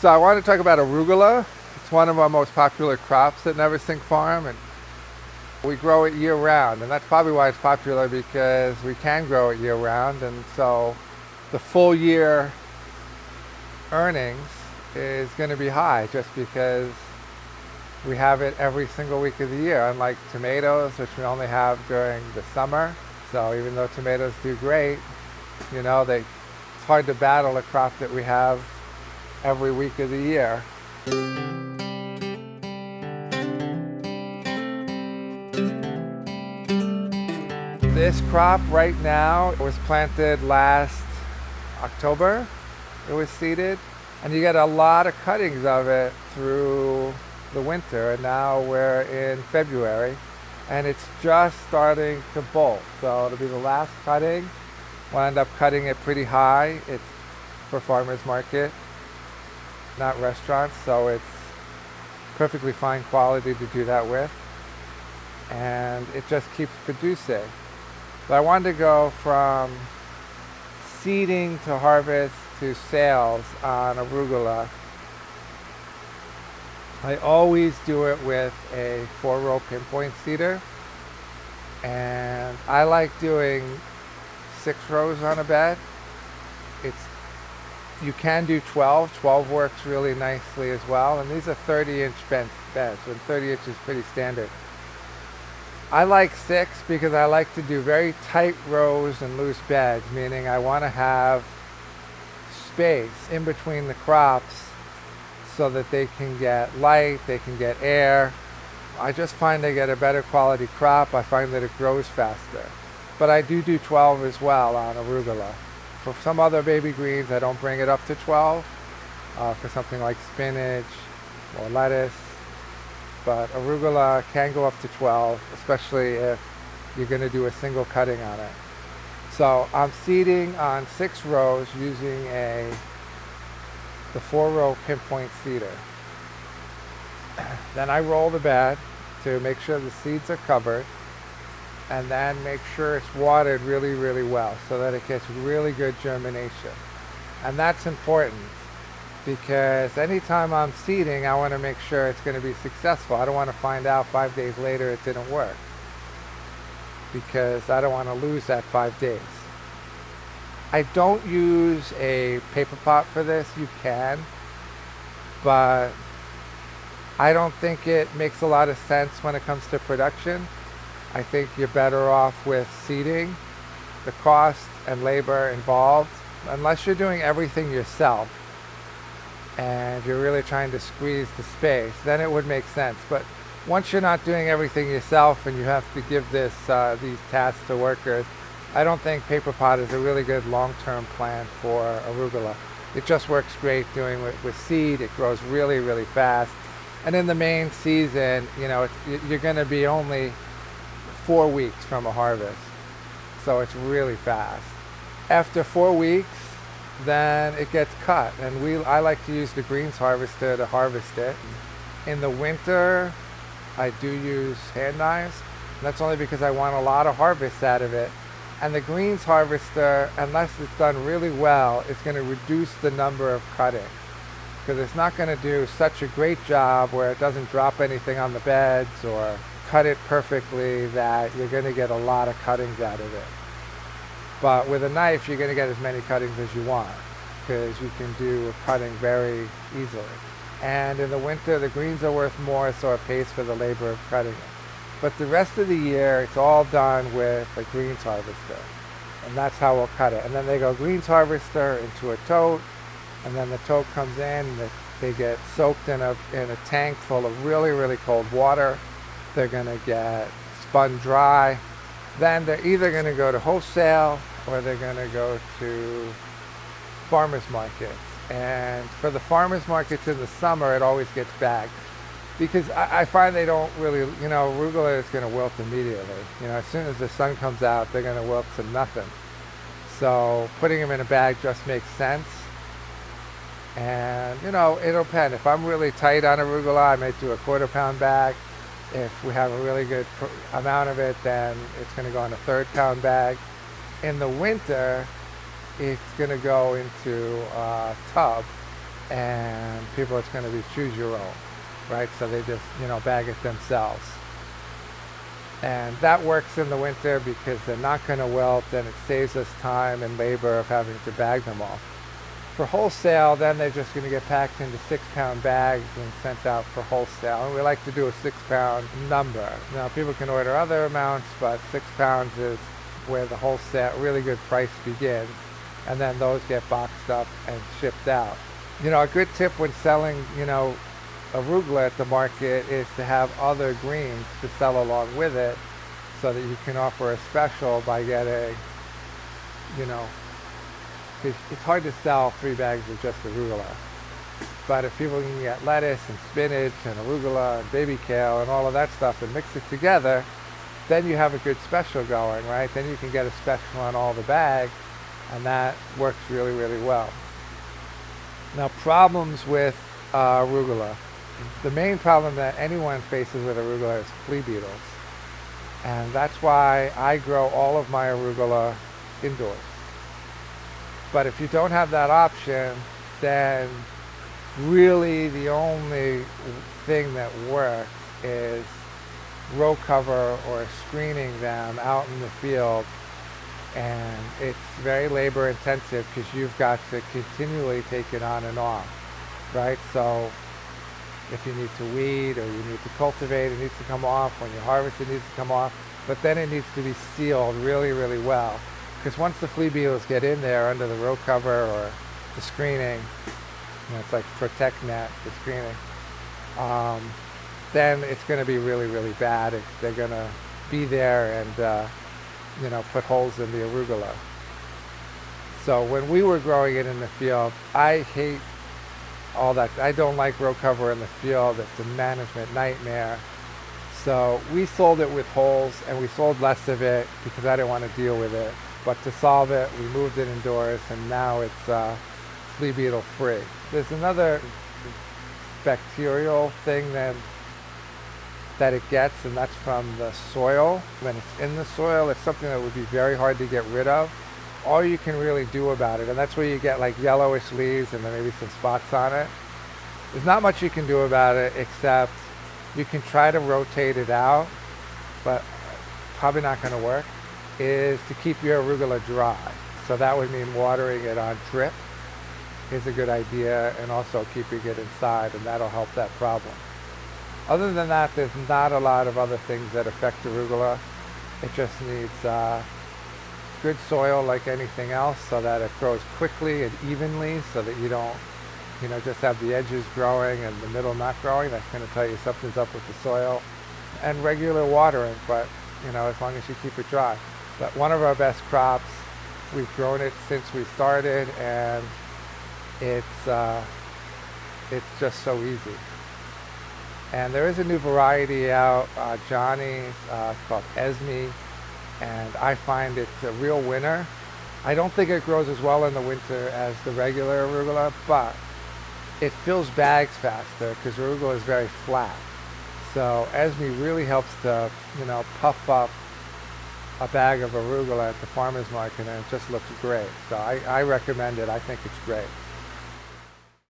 So I want to talk about arugula. It's one of our most popular crops at Neversink Farm, and we grow it year round. And that's probably why it's popular, because we can grow it year round. And so the full year earnings is going to be high just because we have it every single week of the year, unlike tomatoes, which we only have during the summer. So even though tomatoes do great, it's hard to battle a crop that we have every week of the year. This crop right now was planted last October. It was seeded, and you get a lot of cuttings of it through the winter, and now we're in February and it's just starting to bolt. So it'll be the last cutting. We'll end up cutting it pretty high. It's for farmers market, not restaurants, so it's perfectly fine quality to do that with, and it just keeps producing. But I wanted to go from seeding to harvest to sales on arugula. I always do it with a 4-row pinpoint seeder, and I like doing 6 rows on a bed. You can do 12. 12 works really nicely as well, and these are 30-inch beds, and 30 inches is pretty standard. I like 6 because I like to do very tight rows and loose beds, meaning I want to have space in between the crops so that they can get light, they can get air. I just find they get a better quality crop. I find that it grows faster. But I do 12 as well on arugula. For some other baby greens, I don't bring it up to 12. For something like spinach or lettuce. But arugula can go up to 12, especially if you're going to do a single cutting on it. So I'm seeding on 6 rows using the 4-row pinpoint seeder. Then I roll the bed to make sure the seeds are covered, and then make sure it's watered really, really well so that it gets really good germination. And that's important because anytime I'm seeding, I want to make sure it's going to be successful. I don't want to find out 5 days later it didn't work, because I don't want to lose that 5 days. I don't use a paper pot for this. You can, but I don't think it makes a lot of sense when it comes to production. I think you're better off with seeding. The cost and labor involved, unless you're doing everything yourself and you're really trying to squeeze the space, then it would make sense. But once you're not doing everything yourself and you have to give these tasks to workers, I don't think paper pot is a really good long-term plan for arugula. It just works great doing it with seed. It grows really, really fast. And in the main season, you're going to be only 4 weeks from a harvest. So it's really fast. After 4 weeks, then it gets cut. And I like to use the greens harvester to harvest it. In the winter, I do use hand knives. And that's only because I want a lot of harvest out of it. And the greens harvester, unless it's done really well, is going to reduce the number of cuttings, because it's not going to do such a great job where it doesn't drop anything on the beds or cut it perfectly that you're going to get a lot of cuttings out of it. But with a knife, you're going to get as many cuttings as you want, because you can do a cutting very easily. And in the winter, the greens are worth more, so it pays for the labor of cutting it. But the rest of the year, it's all done with a greens harvester. And that's how we'll cut it. And then they go greens harvester into a tote, and then the tote comes in, and they get soaked in a tank full of really, really cold water. They're going to get spun dry. Then they're either going to go to wholesale or they're going to go to farmers markets. And for the farmers markets in the summer, it always gets bagged, because I find they don't really, arugula is going to wilt immediately. As soon as the sun comes out, they're going to wilt to nothing. So putting them in a bag just makes sense. And, it'll depend. If I'm really tight on arugula, I might do a 1/4 pound bag. If we have a really good amount of it, then it's going to go in a 1/3 pound bag. In the winter, it's going to go into a tub and people, it's going to be choose your own, right? So they just, bag it themselves. And that works in the winter because they're not going to wilt, and it saves us time and labor of having to bag them all. For wholesale, then they're just going to get packed into 6-pound bags and sent out for wholesale. And we like to do a 6-pound number. Now, people can order other amounts, but 6 pounds is where the wholesale, really good price begins. And then those get boxed up and shipped out. A good tip when selling, arugula at the market is to have other greens to sell along with it, so that you can offer a special by getting, because it's hard to sell 3 bags of just arugula. But if people can get lettuce and spinach and arugula and baby kale and all of that stuff and mix it together, then you have a good special going, right? Then you can get a special on all the bags, and that works really, really well. Now, problems with arugula. The main problem that anyone faces with arugula is flea beetles. And that's why I grow all of my arugula indoors. But if you don't have that option, then really the only thing that works is row cover or screening them out in the field. And it's very labor intensive because you've got to continually take it on and off, right? So if you need to weed or you need to cultivate, it needs to come off. When you harvest, it needs to come off. But then it needs to be sealed really, really well. Because once the flea beetles get in there under the row cover or the screening, it's like protect net, the screening, then it's going to be really, really bad. They're going to be there and, put holes in the arugula. So when we were growing it in the field, I hate all that. I don't like row cover in the field. It's a management nightmare. So we sold it with holes, and we sold less of it because I didn't want to deal with it. But to solve it, we moved it indoors, and now it's flea beetle free. There's another bacterial thing that it gets, and that's from the soil. When it's in the soil, it's something that would be very hard to get rid of. All you can really do about it, and that's where you get like yellowish leaves and then maybe some spots on it. There's not much you can do about it, except you can try to rotate it out, but probably not going to work, is to keep your arugula dry. So that would mean watering it on drip is a good idea, and also keeping it inside, and that'll help that problem. Other than that, there's not a lot of other things that affect arugula. It just needs good soil like anything else, so that it grows quickly and evenly, so that you don't just have the edges growing and the middle not growing. That's going to tell you something's up with the soil. And regular watering, but as long as you keep it dry. But one of our best crops, we've grown it since we started, and it's just so easy. And there is a new variety out, Johnny's, called Esme, and I find it's a real winner. I don't think it grows as well in the winter as the regular arugula, but it fills bags faster because arugula is very flat. So Esme really helps to, puff up a bag of arugula at the farmer's market, and it just looks great. So I recommend it. I think it's great.